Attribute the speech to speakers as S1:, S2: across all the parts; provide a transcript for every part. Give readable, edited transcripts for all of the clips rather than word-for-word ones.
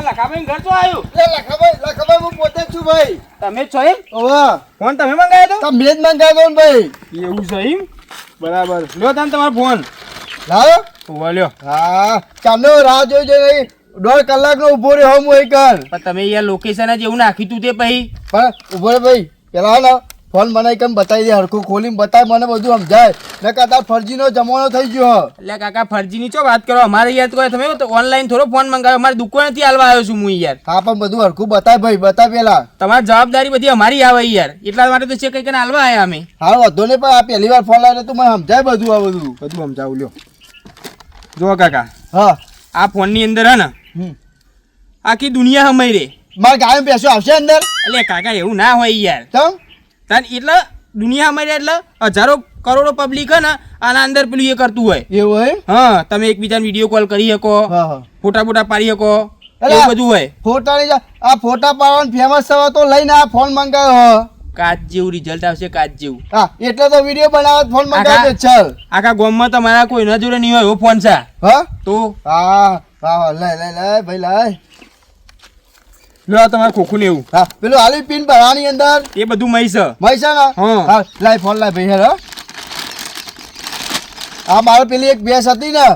S1: લખાભાઈ ઘર તો આવ્યું
S2: લખાભાઈ હું પોતે જ છું ભાઈ.
S1: તમે જ છો એમ?
S2: ઓવા
S1: ફોન તમે મંગાવ્યો તો?
S2: તમે જ મંગાવ્યો ને ભાઈ.
S1: એવું છે એમ? બરાબર લ્યો તમે તમારો ફોન
S2: લાવો.
S1: ઓવા લ્યો.
S2: હા ચાલો રાહ જોઈ જોઈ 1.5 કલાકનો ઉભો રહ્યો હું એક કર.
S1: પણ તમે યાર લોકેશન જ એવું નાખ્યું તું તે પછી
S2: પણ ઉભો રે ભાઈ પેલા ને ફોન મને કેમ બતાવી દે હરખું ખોલીને બતાય મને બધું સમજાય ને કદાચ ફરજીનો જમાનો થઈ ગયો.
S1: એટલે કાકા ફરજીની ચો વાત કરો અમારે યાર તો તમે ઓનલાઈન થોડો ફોન મંગાવ્યો અમારી દુકાનેથી હાલવા આવ્યો છું હું યાર.
S2: હા પણ બધું હરખું બતાય ભાઈ બતાય પેલા.
S1: તમારી જવાબદારી બધી અમારી આવે યાર એટલા માટે તો છે કઈ કઈ હાલવા આવ્યા અમે.
S2: હા વધો ને પણ આ પહેલી વાર ફોન લાવ્યો તું મને સમજાય બધું આ બધું
S1: સમજાવું લ્યો. જો કાકા
S2: હા
S1: આ ફોનની અંદર હે ને આખી દુનિયા હમાઈ રે.
S2: મારા ગાય પેસો આવશે અંદર?
S1: એટલે કાકા એવું ના હોય યાર.
S2: તમ
S1: તાન એટલે દુનિયા અમારી એટલે હજારો કરોડો પબ્લિક હે ને આના અંદર પેલું એ કરતું હોય
S2: એવું હોય.
S1: હા તમે એકબીજાને વિડીયો કોલ કરી શકો, ફોટા બોટા પાડી શકો, એવું બધું હોય.
S2: ફોટાની આ ફોટા પાડવાનું ફેમસ થવા તો લઈને આ ફોન મંગાવ્યો.
S1: કાચ જેવું રિઝલ્ટ આવશે, કાચ જેવું.
S2: હા એટલે તો વિડીયો બનાવવા ફોન મંગાવ્યો ચાલ.
S1: આખા ગામમાં તમારા કોઈના જોડે નહીં હોય એવો ફોન છે.
S2: હા
S1: તો
S2: હા હા લઈ ભાઈ લઈ
S1: લો તમારે ખોખું ને એવું.
S2: હા પેલું આલી પિન ભરવાની અંદર
S1: એ બધું મહી છે.
S2: મહી છે ને? હા લાય ફોન લાય ભાઈ હેરો. આ મારે પેલી એક ભેંસ હતી ને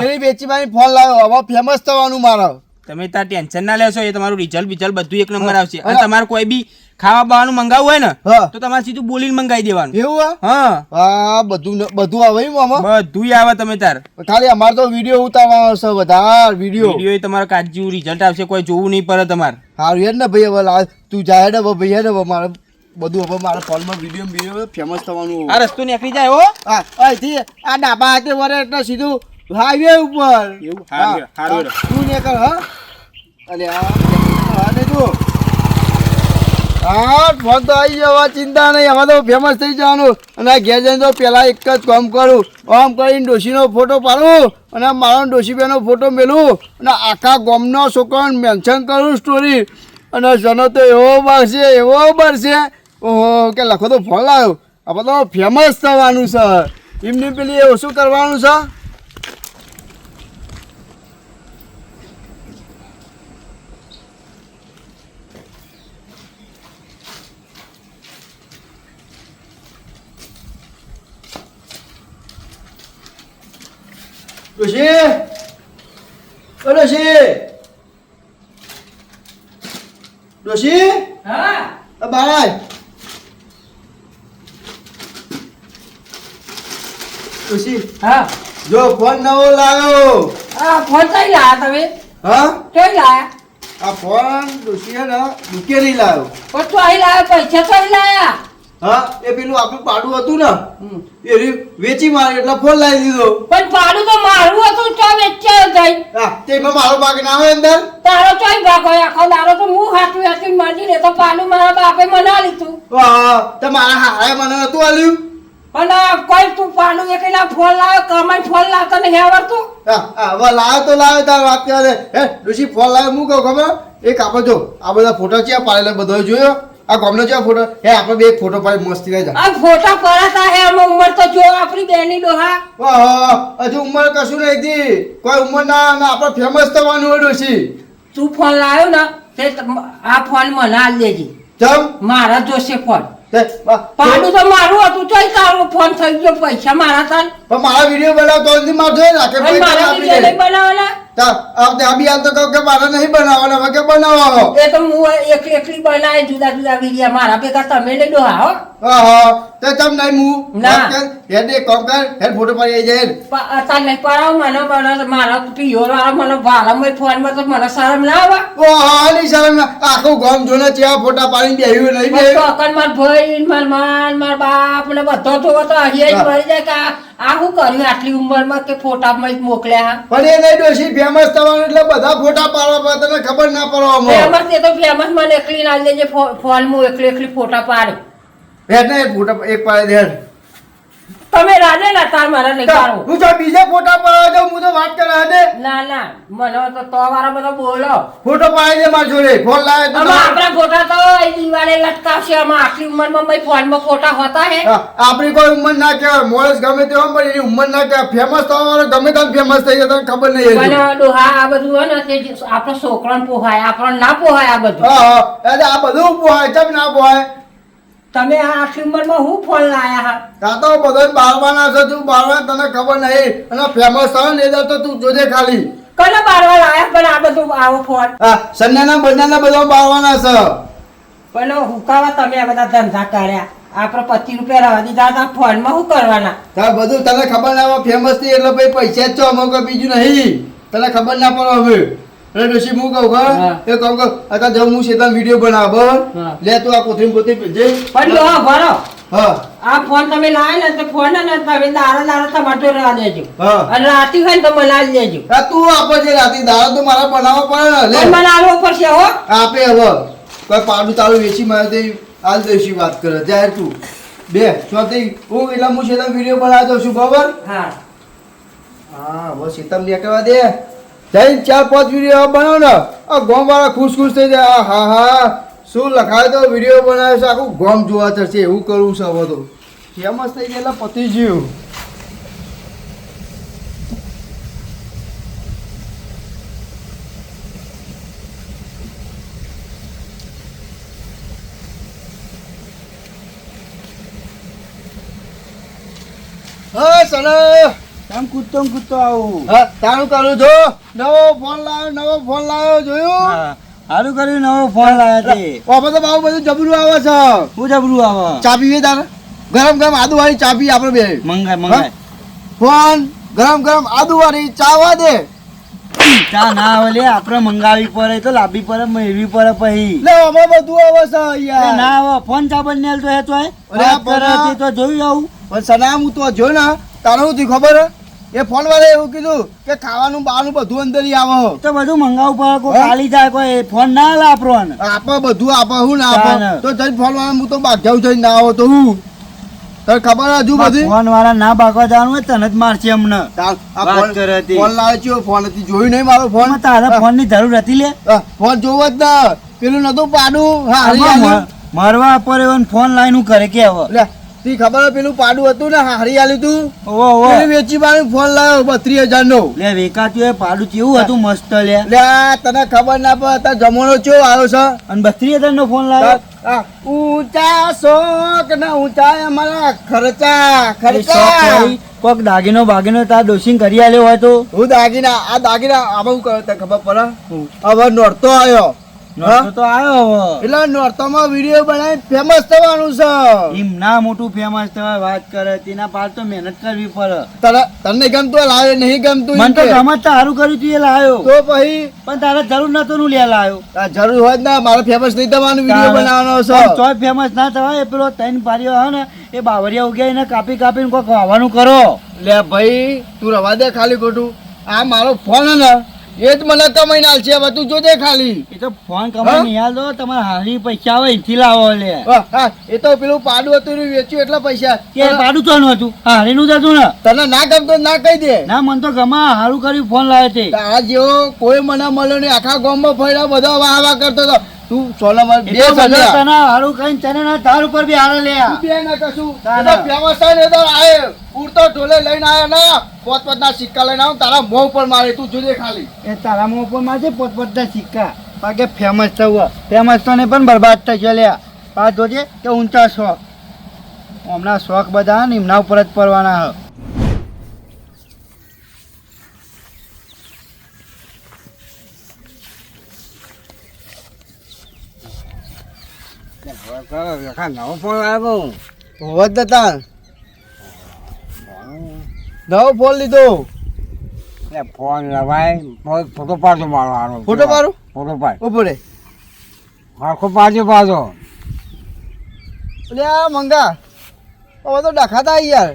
S2: એની વેચી મારી ફોન લાવ્યો હવે ફેમસ થવાનું મારો.
S1: તમે તાર ટેન્શન ના લેશો એ તમારું રિઝલ્ટ બીજલ બધું એક નંબર આવશે. અને તમારે કોઈ બી ખાવા બાવાનું મંગાવવું હોય ને તો તમારે સીધું બોલીને મંગાવી દેવાનું.
S2: એવું?
S1: હા
S2: હા બધું આવે મામા
S1: બધું આવે. તમે તાર
S2: ખાલી અમારે તો વિડીયો ઉતારવાનો છે બધા વિડીયો
S1: તમારે કાચજીવું રિઝલ્ટ આવશે કોઈ જોવું નહીં પડે તમારે.
S2: સારું યાર ને ભાઈ હવે તું જાય ને ભાઈ યાર હવે મારે બધું હવે મારા ફોનમાં વિડીયો ફેમસ થવાનું.
S1: આ રસ્તો નીકળી જાય હો.
S2: હા અહીંથી આ ડાબા હાથે વરે એટલે સીધું હાઈવે ઉપર.
S1: એવું હારું
S2: તું ને કર. હા અરે હા ને તું હા ફોન તો આવી જવા ચિંતા નહીં હવે તો ફેમસ થઈ જવાનું. અને આ ઘેર જઈને તો પહેલાં એક જ કામ કરું આમ કરીને ડોશીનો ફોટો પાડું અને મારો ડોશીબેનનો ફોટો મેલું અને આખા ગામનો છોકરાને મેન્શન કરું સ્ટોરી અને જનો તો એવો બરશે ઓહો કે લખો તો ફોન લાવ્યો હવે તો ફેમસ થવાનું છે. એમની પેલી એવું શું કરવાનું છે? ડોશી હા બાય ડોશી
S3: હા
S2: જો ફોન નવો લાવ્યો.
S3: આ ફોન કઈ લાયા તમે?
S2: હા
S3: કઈ લાયા?
S2: આ ફોન ડોશી હે ને દુકે નહીં લાવ્યો.
S3: પણ તો અહીં લાયા પૈસા તો અહીં લાયા.
S2: હા એ પેલું આપણું પાડું હતું ને એ વેચી મારી એટલે ફોન લાવી દીધો.
S3: પણ ભાડું તો મારું હતું તો વેચ્યા જાય.
S2: હા તેમાં મારો ભાગ ના આવે અંદર.
S3: તારો ચોઈ ભાગ હોય આખો દારો તો હું હાથું હાથું મળી રે તો પાડું મારા બાપે મને લીધું.
S2: હા તો મારા હારાએ મને નતું આલ્યું.
S3: પણ કોઈ તું પાડું એકલા ફોન લાવ્યો કમાઈ ફોન લાવતો નહીં આવડતું.
S2: હા હવે લાવ્યો તો લાવ્યો તાર વાત કરે. હે ડોશી ફોન લાવ્યો હું કહું ખબર એક આપણે જો આ બધા ફોટા છે પાડેલા બધો જોયો આ ગામનો છે ફોટો હે આપણે બે એક ફોટો પાડી મસ્તી રહી જાય.
S3: આ ફોટા પડાતા હે આમાં ઉંમર તો જો આપણી બેની ડોહા.
S2: વાહ હજુ ઉંમર કશું નહીં હતી કોઈ ઉંમર ના આપણે ફેમસ થવાનું હોય ડોશી.
S3: તું ફોન લાવ્યો ને તે આ ફોન મને આલ દેજે.
S2: જમ
S3: મારા જોશે ફોન.
S2: પાડું
S3: તો મારું હતું તો તારો ફોન થઈ ગયો પૈસા મારા તાર.
S2: પણ મારા વિડીયો બનાવતો નથી માર જોઈ નાખે ભાઈ
S3: મારા વિડીયો નહીં બનાવેલા.
S2: તો કહું કે મારે નહીં બનાવવાના હવે કે બનાવો.
S3: એ તો હું એકલી બનાવે જુદા જુદા વિડીયો મારા ભેગા તમે લઈ દો. હા
S2: હા તે તમ નહીં હું
S3: ના
S2: હેડ એક કામ કર હેડ ફોટો પાડી જાય
S3: તાર નહીં પડાવ મને મારા પિયોર વાળા મને ભાડામાં ફોનમાં તો મને શરમ ના આવે.
S2: ઓહો ની શરમ આખું ગામ જોને ચેવા ફોટા પાડીને બેહ્યું નહીં બેહ્યું.
S3: તો માર ભાઈ માર માન માર બાપ ને બધો જોવો તો અહીંયા જ મરી જાય કે આ શું કર્યું આટલી ઉંમરમાં કે ફોટા મોકલ્યા.
S2: પણ એ નહીં ડોશી ફેમસ થવાનું એટલે બધા ફોટા પાડવા પડે, તને ખબર ના પડવામાં.
S3: ફેમસ એ તો ફેમસ મને એકલી ના લેજે ફોન હું એકલી ફોટા પાડું.
S2: હેડ ને ફોટા એક પાડે દે હેડ.
S3: તમે રાજેલા તાર મારા નહીં પાડો.
S2: હું જો બીજા ફોટા પાડવા જાઉં, હું તો વાત કરવા દે.
S3: ના ના મને તો વાળા બધા બોલો.
S2: ફોટો પાડી દે મારી જોડે. ફોન લાવે તો
S3: આમાં આપણા ફોટા તો એ દિવાળે લટકાવશે. આમાં આટલી ઉંમરમાં ભાઈ ફોનમાં ફોટા હોતા હે.
S2: આપણી કોઈ ઉંમર ના કહેવાય, મોણસ ગમે તે હોય પણ એની ઉંમર ના કહેવાય. ફેમસ થવાનો ગમે તેમ ફેમસ થઈ જાય, તને ખબર નહીં હજુ.
S3: પણ ડોહા આ બધું હોય ને તે આપણો છોકરાને પોહાય, આપણને ના પોહાય આ બધું.
S2: હા એટલે આ બધું પોહાય, ચમ ના પોહાય.
S3: તમે આ આટલી ઉંમરમાં હું ફોન લાયા હા?
S2: ત્યાં તો બધા બાળવાના છે, તું બાળવા તને ખબર નહીં. અને ફેમસ થાય ને એ તો તું જોજે ખાલી.
S3: કને બારવા લાયા પણ આ બધું આવો ફોન?
S2: હા સંન્યાના બંનેના બધા બાળવાના છે.
S3: પણ હુકાવા તમે આ બધા ધંધા કર્યા. આપણે 25 રૂપિયા રવા દીધા હતા ફોનમાં શું કરવાના?
S2: તાર બધું તને ખબર ના આવે ફેમસ થી એટલે ભાઈ પૈસા જ છો, અમુક બીજું નહીં. તને ખબર ના પડે હવે. એટલે ડોશી હું કહું કે એ કહું કે અત્યારે જો હું શેતાન વિડીયો બનાવ લે તું આ કોથળી પોતે જઈ
S3: પણ જો ભરો
S2: હા
S3: આ ફોન તમે લાવે ને તો ફોન ને તમે દારા ટમાટો રવા દેજો.
S2: હા
S3: અને રાતી હોય ને તો બનાવી દેજો.
S2: આ તું આપે છે રાતી દાળ તો મારા બનાવવા પડે ને. લે
S3: પણ બનાવવો પડશે હો.
S2: આપે હવે કોઈ પાડું તારું વેચી મારે તે હાલ દેશી વાત કરે જાહેર તું બે ચોથી હું એટલે હું શેતાન વિડીયો બનાવતો છું બરાબર.
S3: હા
S2: હા બસ શેતાન નીકળવા દે જઈને 4-5 વિડીયો બનાવો ને આ ગોમ વાળા ખુશ થઈ જાય. હા હા શું લખાય તો વિડીયો બનાવે છે, આખું ગોમ જોવા ચડશે એવું કરવું છે હવે તો. ફેમસ થઈ ગયેલા પતિ જીવ. હા સના
S1: આમ કૂદતો આવું.
S2: હા તારું કરું છો નવો ફોન લાવ્યો જોયું.
S1: સારું કર્યું, નવો ફોન લાવ્યા તે.
S2: ઓફર તો બાબુ બધું જબરું આવે છે.
S1: શું જબરું આવે?
S2: ચા પીવી તારે ગરમ આદુ વાળી ચા પી આપણે બે.
S1: મંગાય
S2: ફોન ગરમ આદુ વાળી ચા વા દે.
S1: ચા ના આવે લે, આપણે મંગાવી પડે તો લાવવી પડે, મેળવી પડે પછી.
S2: લે અમે બધું આવે છે યાર.
S1: ના આવે ફોન ચા બને તો હે તો તો જોયું આવું.
S2: પણ સના હું તો જો ને તારે શું થયું ખબર એ ફોન વાળા એવું કીધું કે ખાવાનું બહારનું બધું અંદર આવે
S1: તો બધું મંગાવવું પડે, કોઈ ખાલી જાય કોઈ ફોન ના લે આપણો.
S2: આપે બધું આપે હું ના આપે તો જઈ ફોન વાળા હું તો બાગ્યાવ જઈને ના આવો તો હું તને ખબર હજુ બધી
S1: ફોન વાળા ના ભાગવા જવાનું હોય તને જ મારશે અમને.
S2: ફોન લાવે છે ફોન હતી જોયું નહીં મારો ફોન.
S1: તારા ફોન ની જરૂર હતી લે.
S2: ફોન જોવો જ ને પેલું નતું પાડું હા
S1: મારવા પર ફોન લાઈન હું કરે કે હવે
S2: લે તી ખબર પેલું પાડું હતું ને હારી આલ્યું તું વેચી મારી ફોન લાવ્યો 32,000 નો.
S1: લે વેકાતું એ પાડું કેવું હતું મસ્ત લે.
S2: લે તને ખબર ના પડે તાર જમાનો ચેવો આવ્યો છે
S1: અને 32,000 નો ફોન લાવ્યો.
S2: ઊંચા શોક ને ઊંચા અમારા ખર્ચા
S1: કોક દાગીનો બાગીનો તાર ડોસિંગ કરી આલ્યો હોય તો
S2: હું દાગીના આમાં હું કરે તને ખબર પડે હવે નોરતો આવ્યો
S1: તો આવ્યો
S2: એટલે નોરતામાં વિડીયો બનાવી ફેમસ થવાનું છે.
S1: એમ ના મોટું ફેમસ થવા વાત કરે તેના પાર તો મહેનત કરવી પડે.
S2: તને ગમતું લાવ્યો નહીં ગમતું
S1: મને તો ગમત સારું કર્યું તું એ લાવ્યો
S2: તો પછી
S1: પણ તારે જરૂર નતો નું લે લાવ્યો.
S2: જરૂર હોય ને મારે ફેમસ નહીં થવાનું વિડીયો બનાવવાનો છે.
S1: ચોય ફેમસ ના થવાય એ પેલો 3 પારીઓ હે ને એ બાવરિયા ઉગ્યા એને કાપીને કોઈ ખાવાનું કરો.
S2: લે ભાઈ તું રવા દે ખાલી ખોટું આ મારો ફોન હે ને એ જ મને કમાઈને આલશે હવે તું જોજે ખાલી.
S1: એ તો ફોન કમાઈ નહીં આલ દો તમારે હારી પૈસા આવે એથી લાવો લે.
S2: એ તો પેલું પાડું હતું વેચ્યું એટલા પૈસા
S1: કે પાડું તો હતું હારી નું જતું ને.
S2: તને ના ગમતો ના કહી દે.
S1: ના મન તો ગમા હારું કર્યું ફોન લાવે તે.
S2: આ જેવો કોઈ મને મળ્યો નહીં આખા ગામમાં ફર્યા બધા વાહ કરતો હતો. તું સોનામાં બે
S1: તને હારું કઈ તને ના તાર ઉપર બી હારે લે
S2: બે ના કશું ફેમસ થાય ને તો આય ઉડતો ઢોલે લઈને આયા ના પોતપોતના સિક્કા લઈને આવ તારા મોં ઉપર મારે તું જોજે ખાલી.
S1: એ તારા મોં ઉપર મારજે પોતપોતના સિક્કા બાકી ફેમસ થવું ફેમસ તો ને પણ બરબાદ થઈ ગયો લે. આ જોજે કે ઊંચા શોખ હમણાં શોખ બધા ને એમના ઉપર જ પડવાના હ.
S2: નવો ફોન આવ્યો હોત નતા નવો ફોન લીધો.
S4: ફોન લવાય ફોટો પાડજો મારો
S2: ફોટો પાડું
S4: ફોટો પાડ
S2: ઉપડે
S4: આખો પાડજો પાડો.
S2: એટલે આ મંગા હવે તો ડખાતા યાર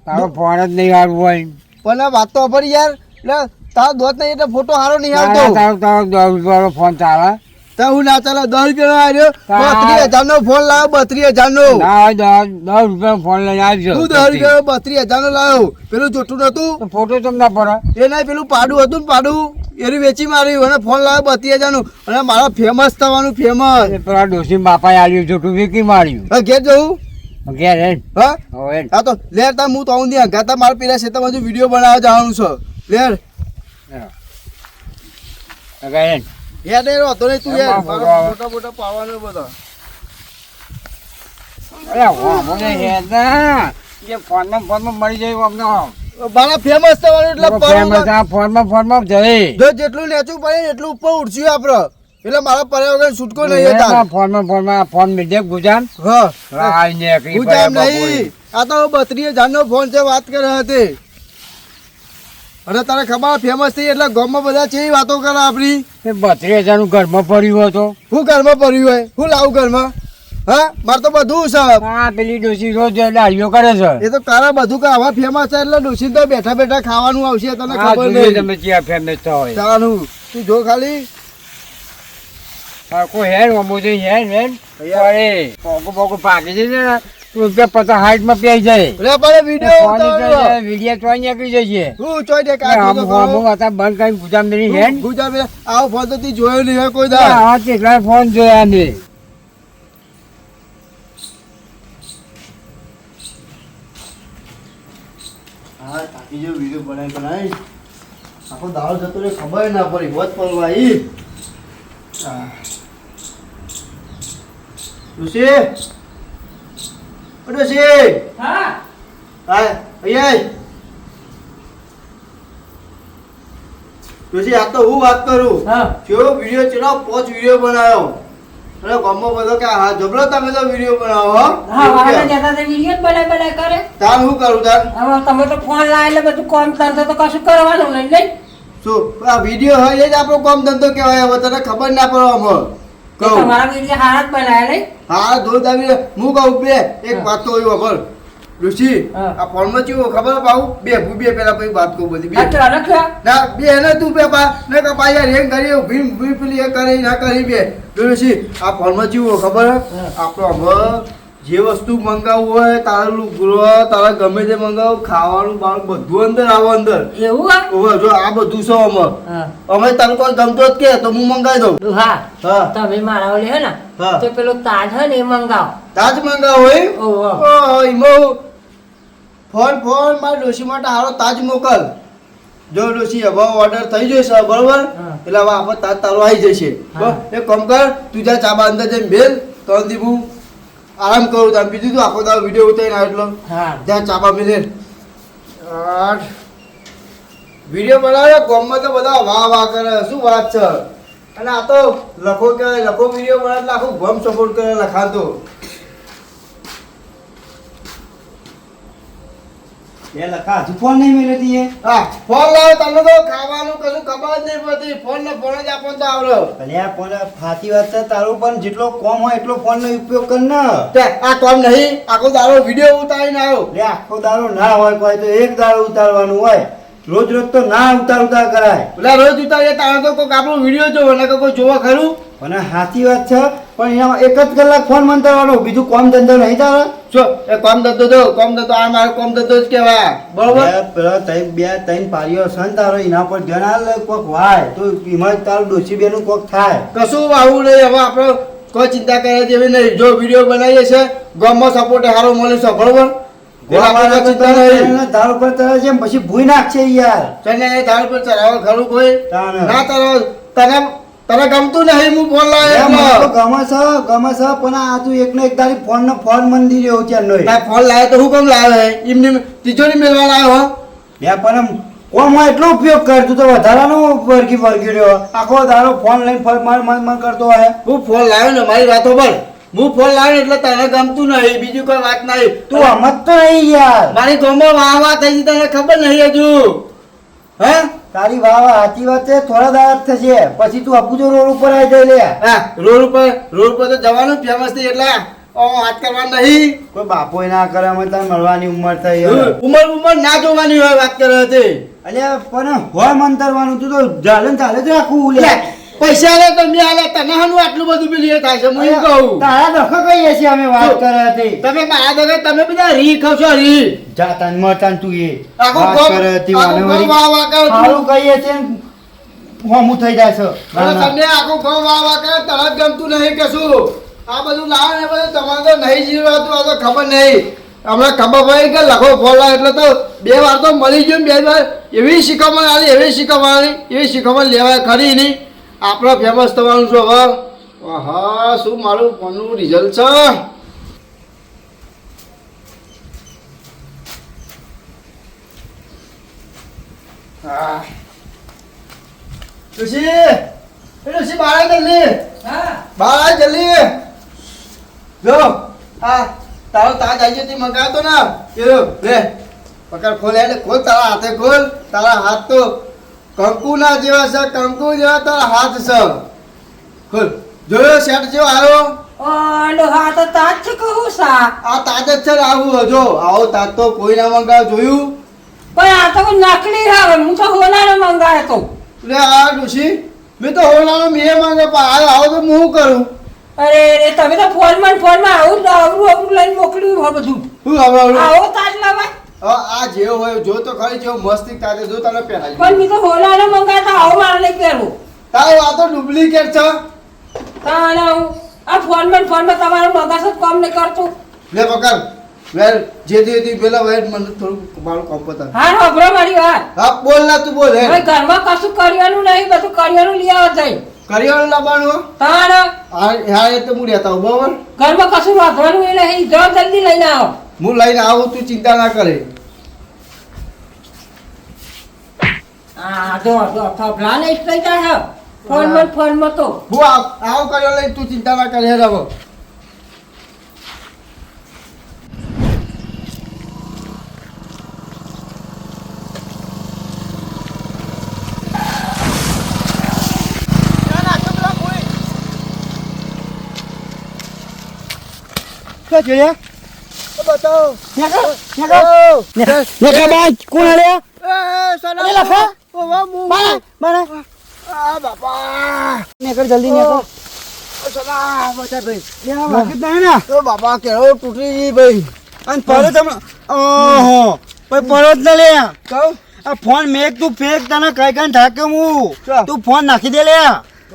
S4: તારો ફોન જ નહીં આવવું હોય
S2: પણ આ વાત તો ખબર યાર એટલે તારો દોત નહીં એટલે ફોટો સારો નહીં આવતો
S4: તારો તારો 10 રૂપિયાનો ફોન ચાલે
S2: તો હું ના ચાલે 10 રૂપિયાનો આવ્યો
S4: હા.
S2: 32,000 નો ફોન લાવ્યો 32,000 નો
S4: ના હોય 10 રૂપિયાનો ફોન લઈને આવજો
S2: તું 10 રૂપિયાનો 32,000 નો લાવ્યો પેલું ચોટું નતું
S4: તો ફોટો ચમ ના પડે
S2: એ નહીં પેલું પાડું હતું ને પાડું એની વેચી માર્યું અને ફોન લાવ્યો 32,000 નું અને મારા ફેમસ થવાનું ફેમસ
S4: એ પેલા ડોસી બાપાએ આવ્યું જોટું વેકી માર્યું
S2: હા ઘેર જવું
S4: ઘેર હેડ
S2: હા
S4: હવે
S2: હા તો લેર તા હું તો આવું નહીં હંગાતા મારે પેલા ખેતરમાં હજુ વિડીયો બનાવવા જવાનું છે લેર
S4: હેડ
S2: યાર એ વાંધો નહીં તું યાર
S4: એમાં
S2: મારો મોટા મોટા પાવાનો બધો
S4: અરે હો મને હેડ ના જે ફોનમાં મળી જાય અમને
S2: મારા ફેમસ થવાનું એટલે
S4: ફેમસ આ ફોનમાં જઈ
S2: જો જેટલું નેચું પડે ને એટલું ઉપર ઉડશું આપણે એટલે મારા પર્યાવરણ છૂટકો નહીં હતા
S4: ફોનમાં ફોન મિલ ગુજામ
S2: હા
S4: આઈને
S2: હું જામ નહીં આ તો 32,000 નો ફોન છે વાત કરે હતી અને તારે ખબર ફેમસ થઈ એટલે ગામમાં બધા છે વાતો કરે આપણી
S4: 32,000 નું ઘરમાં પડ્યું હતો
S2: હું ઘરમાં પડ્યું હોય હું લાવું ઘરમાં હા મારે તો બધું છે
S4: આ પેલી ડોસી રોજ લારીઓ કરે છે
S2: એ તો તારા બધું કે આવા ફેમસ છે એટલે ડોસી તો બેઠા બેઠા ખાવાનું આવશે તને
S4: આ
S2: ખબર
S4: જોઈએ
S2: નહીં
S4: તમે ક્યાં ફેમસ હોય
S2: ચાનું તું જો ખાલી
S4: કોઈ હેડ અમો છે હેડ અરે પોકો પાકી જશે ને રૂપિયા 50-60 માં પેઈ જાય
S2: રે પણ વિડિયો
S4: વિડીયો ચોઈ નીકળી જશે
S2: હું ચોઈ દે કાઢી તો
S4: બંધ કરીને ગુજામ મેરી હેડ
S2: ગુજા બે આવો ફોન તો તી જોયો નહીં હોય કોઈ દા
S4: આ કેટલા ફોન જોયા ને
S2: હા તાકી જો વિડિયો બનાવી આખો દાળ જતો રે ખબર ના પડી વત પડવાઈ ઋષિ ઋષિ
S3: હા
S2: હા અહીંયા ઋષિ આ તો હું વાત કરું
S3: હા
S2: જો વિડિયો ચલો 5 વિડિયો બનાવ્યો અરે ગામમાં બધો કે હા જબરો તમે તો વિડિયો બનાવો હો
S3: હા વાળા જતા તે વિડિયો જ બનાય કરે
S2: તાર હું કરું તાર
S3: હવે તમે તો ફોન લાવીને બધું કામ ધંધો તો કશું કરવાનું નહીં નહીં
S2: શું આ વિડિયો હોય એ જ આપણો કામ ધંધો કહેવાય હવે તને ખબર ના પડે આમાં
S3: તો તમારા વિડિયો હારા જ બનાયા નહીં
S2: હા ધોધ આવી હું કહું બે એક વાત તો હોય ખબર ઋષિ
S3: હા.
S2: આ ફોનમાં ચેવો ખબર પાઉં બે પેલા પછી વાત કહું બધી બે
S3: અચ્છા રખ્યા
S2: ના બે ને તું બે પા ને કે પા યાર એમ કરી ભીમ ભીમ પેલી એ કરી ના કરી બે ઋષિ આ ફોનમાં ચેવો ખબર આપણો હવે જે વસ્તુ મંગાવવું હોય તારું ગૃહ તારા ગમે તે મંગાવું ખાવાનું બાવાનું બધું અંદર આવો અંદર
S3: એવું હા
S2: ઓવે જો આ બધું છે અમે
S3: હા
S2: અમે તને કોઈ ગમતો જ કે તો હું મંગાવી દઉં
S3: ડુહા
S2: હા
S3: તમે મારા ઓલે હે ને
S2: હા.
S3: તે પેલો તાજ હે ને એ મંગાવો
S2: તાજ મંગાવો હોય
S3: ઓહો.
S2: ઓહો ઈમો ફોન મારા ડોશી માટે હારો તાજ મોકલ જો ડોશી હવે ઓર્ડર થઈ જશે બરોબર
S3: હા.
S2: એટલે હવે આપણે તાજ તારો આવી જશે
S3: હા.
S2: બસ એક કામ કર તું જા ચાબા અંદર જઈને બેલ તો હું આરામ કરું તાર બીજું તું આખો તારો વિડીયો ઉતારીને આવ્યો એટલો
S3: હા
S2: જ્યાં ચાબા મિલે વિડીયો બનાવ્યો ગામમાં તો બધા વાહ કરે શું વાત છે અને આ તો લખો વિડીયો બનાવે એટલે આખું ગમ સપોર્ટ કરે લખાતો
S1: એ લખા હજુ ફોન નહીં મેળવી દઈએ
S2: હા ફોન લાવે તમને તો ખાવાનું કશું ખબર જ નહીં પડતી ફોન ને ફોન જ આપો તો આવડો
S1: ભલે આ ફોન સાચી વાત છે તારું પણ જેટલો કોમ હોય એટલો ફોનનો ઉપયોગ કર ને
S2: તે આ કોમ નહીં આખો દાડો વિડીયો ઉતારીને આવ્યો
S1: લે આખો દાડો ના હોય કોઈ તો એક દાડો ઉતારવાનું હોય રોજ તો ના ઉતાર કરાય
S2: પેલા રોજ ઉતારીએ તારે તો કોઈક આપણો વિડીયો જોવો ને કોઈ જોવા ખરું
S1: અને સાચી વાત છે પણ એમાં એક જ કલાક ફોન મંતરવાનો બીજું કોમ ધંધો નહીં તારે
S2: જો એ કોમ ધંધો આ મારો કોમ ધંધો જ કહેવાય બરોબર
S1: પેલા બે ત્રણ પારીઓ છે ને તારો એના પર ધ્યાન આલ કોક વાય તો એમાં તારું ડોસી બેનું કોક થાય
S2: કશું આવું નહીં હવે આપણે કોઈ ચિંતા કરે જેવી નહીં જો વિડીયો બનાવીએ છે ગામમાં સપોર્ટ સારો મળે છે બરોબર ચિંતા નહીં
S1: ધાર ઉપર તરે છે પછી ભૂઈ નાખશે યાર
S2: તને એ ધાર પર ચડાવવા ખરું કોઈ
S1: તાને.
S2: ના તને ગમતું નહીં હું ફોન
S1: મને તો
S2: લાવ્યો
S1: ગમે છે પણ આ તું એકનો એક તારી ફોન મંદિર રહ્યો છે નો
S2: ફોન લાવ્યો તો હું કેમ લાવે એમને તિજોરી મેળવા લાવ્યો હો
S1: યા પણ કોમ હોય એટલો ઉપયોગ કર તું તો વધારાનો વર્ગી રહ્યો આખો દારો ફોન લઈને મન કરતો હોય
S2: હું ફોન લાવ્યો ને મારી વાતો પર હું ફોન લાવ્યો એટલે તને ગમતું નહીં બીજું કોઈ વાત નહીં
S1: તું સમજ તો નહીં યાર
S2: મારી ગામમાં વાહ થઈ ગઈ તને ખબર નહીં હજુ હે
S1: તારી વાહ સાચી વાત છે થોડા દાડા જ થશે પછી તું અપુજો રોડ ઉપર આવી જાય લે
S2: હા રોડ ઉપર તો જવાનું ફેમસ થઈ એટલે વાત કરવાનું નહીં
S1: કોઈ બાપો ના કરે અમે તને મળવાની ઉંમર થઈ
S2: ઉંમર ના જોવાની હોય વાત કરે છે
S1: અલ્યા પણ હોય મંતરવાનું તું તો ચાલે ને ચાલે જ રાખવું લે.
S2: પૈસા લે તમે આલે તને હાનું આટલું બધું બિલ એ થાય છે હું એમ કહું
S1: તારા દખો કહીએ છીએ અમે વાત કરે હતી.
S2: તમે મારા દગે તમે બધા રી ખાવ છો રી
S1: જાતાન મતાન તું એ
S2: આખું
S1: વાત
S2: ગામ-
S1: કરે હતી
S2: આખું
S1: વાને
S2: ગામ વાહ વાહ કરે તું.
S1: સારું કહીએ છીએ ને હોમું થઈ જાય છે.
S2: અને તમને આખું ગામ વાહ વાહ કરે તરત ગમતું નહીં કશું આ બધું લાવે ને બધું તમારે તો નહીં જીવવાતું આ તો ખબર નહીં હમણાં ખબર પડી કે લખો ફોલા એટલે તો 2 વાર તો મળી ગયું ને 2 વાર એવી શીખવણ આવી એવી શીખવણ લેવાય ખરી નહીં આપણે ફેમસ થવાનું છો હવે હા શું મારું ફોનનું રિઝલ્ટ છે હા ઋષિ બહાર આવ જલ્દી
S3: હા
S2: બહાર આવ જલ્દી જો હા તારો તાજ આવી જતી મંગાવતો ને કેરો લે પકડ ખોલ એટલે ખોલ તારા હાથે ખોલ તારા હાથ તો કંકુના જેવા છે કંકુ જેવા તારા હાથ છે ખોલ જોયો શેઠ જેવો આવ્યો
S3: ઓલો હા તો તાજ છે કહું સા
S2: આ તાજ જ છે ને આવું જો આવો તાજ તો કોઈ ના મંગાવ જોયું
S3: પણ આ તો નકલી આવે હું તો હોનાનો મંગાવ્યો તો
S2: લે આ ડુસી મેં તો હોનાનો મેં માંગે પણ આવો તો હું શું કરું
S3: અરે રે તમે તો ફોનમાં આવું આવું લઈને મોકલ્યું હોય બધું
S2: શું આવડું
S3: આવો તાજ લાવાય
S2: આ જેવો હોય જો તો ખરી જેવો મસ્તી તાજે જો તને પહેરાય
S3: પણ મેં તો હોનાનો મંગાવ્યો આવો મારે નહીં પહેરવું
S2: તારો આ તો ડુપ્લિકેટ છે
S3: તાણે હું આ ફોનમાં તમારો મગજ જ કામ નહીં કરતું
S2: લે પકડ વેર જે દી પેલા વેર મને થોડું મારું કામ પતા
S3: હા હોભરો મારી વાત
S2: હા બોલ ના તું બોલ હે
S3: હવે ઘરમાં કશું કર્યાનું નહીં બધું કર્યાનું લઈ આવો જઈ
S2: કરિયાણું લાવવાનું
S3: તાણે
S2: હા એ તો હું રહેતા હું બરાબર
S3: ઘરમાં કશું વાંધવાનું એ નહીં જાઓ જલ્દી લઈને આવો
S2: હું લઈને આવું તું ચિંતા ના કરે
S3: આ જો ફફલા ને થઈ જાય ફોનમાં તો
S2: હું આવું કર્યો લઈને તું ચિંતા ના કરે હે રવો
S1: શું જોયા?
S2: બતાવો
S1: નેકા બાજ કોણ આલ્યા?
S2: સના
S1: અરે લખા.
S2: ઓ વાહ મુ
S1: બાના
S2: આ બાપા
S1: નેકર જલ્દી નેકર.
S2: સના બચા ભાઈ
S1: યા વાગી જ નહીં ને.
S2: તો બાપા કેવો તૂટી ગઈ ભાઈ
S1: અને પડો તમે ઓહો પણ પડો જ ન લે.
S2: કહું
S1: આ ફોન મેક તું ફેક તને કઈ કઈ થાક્યો હું
S2: ચા.
S1: તું ફોન નાખી દે લે.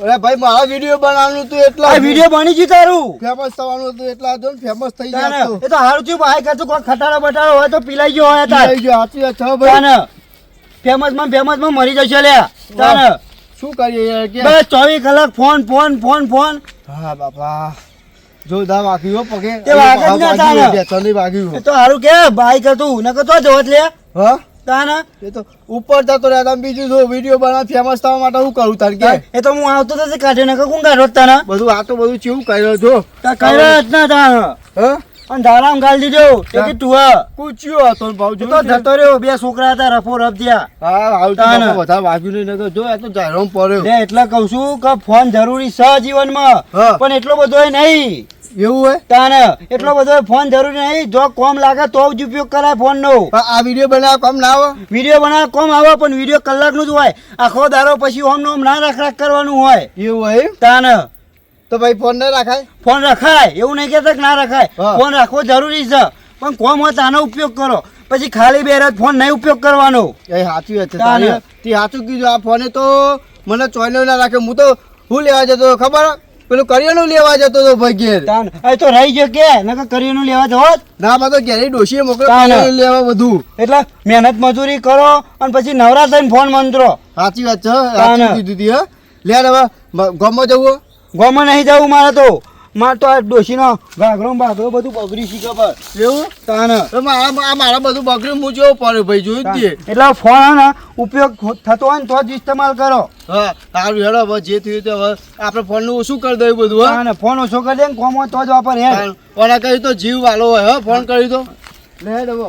S2: અરે ભાઈ મારા વિડિયો બનાવવાનું હતું એટલા
S1: આ વિડિયો બની ગયું તારું.
S2: ફેમસ થવાનું હતું એટલા જો ફેમસ થઈ
S1: તાને
S2: જાય
S1: એ તો હારું થયું ભાઈ કરતું કોઈ ખટારો બટારો હોય તો પીલાઈ ગયો હોય તાર.
S2: થઈ ગયો સાચી વાત છે ભાઈ
S1: તાને ફેમસમાં મરી જશે લે. તાને
S2: શું કરીએ યાર કે
S1: બસ 24 કલાક ફોન.
S2: હા બાપા જોરદાર વાગ્યું હો પગે
S1: તે વાગે જ ના તાને.
S2: ચલી વાગ્યું
S1: એ તો હારું કે ભાઈ કરતું નકર તો જોત લે.
S2: હા
S1: તાને
S2: એ તો ઉપર જતો રહ્યા તમે બીજું જો વિડિયો બનાવ ફેમસ થવા માટે હું કરું તાર કે
S1: એ તો હું આવતો તો કાઢે નકર કોણ કાઢો તને.
S2: બધું આ તો બધું કેવું કર્યો જો
S1: તા કર્યો જ ના તાને.
S2: હા
S1: અને ધારામ ગાલ દીધો
S2: હા.
S1: કે તું
S2: કૂચ્યો હતો ને ભાવ
S1: તો
S2: જો
S1: જતો રહ્યો. 2 છોકરા હતા રફો રફ થયા.
S2: હા આવું
S1: તાને.
S2: તો વધારે વાગ્યું નહીં નકર જો આ તો જાયરોમ પડ્યો
S1: લે એટલે કહું છું કે ફોન જરૂરી છે જીવનમાં.
S2: હા.
S1: પણ એટલો બધો નહીં.
S2: એવું હોય
S1: તાને એટલો બધો ફોન જરૂરી નહીં. જો કોમ લાગે તો જ ઉપયોગ કરાય ફોન નો.
S2: આ વિડિયો બનાવવા કામ ના આવે
S1: વિડીયો બનાવે કોમ આવે પણ વિડીયો કલાકનું જ હોય. આખો દારો પછી ઓમ નો ઓમ ના રાખ કરવાનું હોય.
S2: એવું હોય
S1: તાને
S2: તો ભાઈ ફોન ના રાખાય
S1: ફોન રખાય એવું નહીં કહેતા કે ના રખાય.
S2: હા.
S1: ફોન રાખવો જરૂરી છે પણ કોમ હોય તો આનો ઉપયોગ કરો. પછી ખાલી બેરજ ફોન નહીં ઉપયોગ કરવાનો.
S2: એ સાચી વાત છે
S1: તાને.
S2: તારે તે સાચું કીધું આ ફોને તો મને ચોઈનો ના રાખે હું તો હું લેવા જતો હતો ખબર પેલું કરિયાણું લેવા જતો હતો ભાઈ ઘેર
S1: તાને એ તો રહી ગયો કે નકર કરીનું લેવા જવો જ.
S2: ના માં તો ઘેરે ડોશીએ મોકલ્યો
S1: તાને.
S2: કરિયાણું લેવા બધું
S1: એટલે મહેનત મજૂરી કરો અને પછી નવરા થઈને ફોન મંત્રો.
S2: સાચી વાત છે
S1: તાને.
S2: સાચું કીધું તી હા લે હવે ગામમાં જવું
S1: ગોમાં નહીં જવું મારે તો. મારે તો આ ડોશીનો ઘાઘરો ને બાઘરો બધું બગડી શીખે પર.
S2: એવું
S1: તાને
S2: તો મારા બધું બકરી હું જેવો પડ્યો ભાઈ જોયું જ તે
S1: એટલે ફોન હે ને ઉપયોગ થતો હોય ને તો જ ઇસ્તેમાલ કરો.
S2: હા સારું હેડો હવે જે થયું તે હવે આપણે ફોનનું ઓછું કરી દઈએ બધું હા
S1: તાને ફોન ઓછો કરી દે ને કોમ હોય તો જ વાપર હે.
S2: ઓના કર્યું તો જીવ વાલો હોય હા ફોન કર્યું તો લે હેડ હવે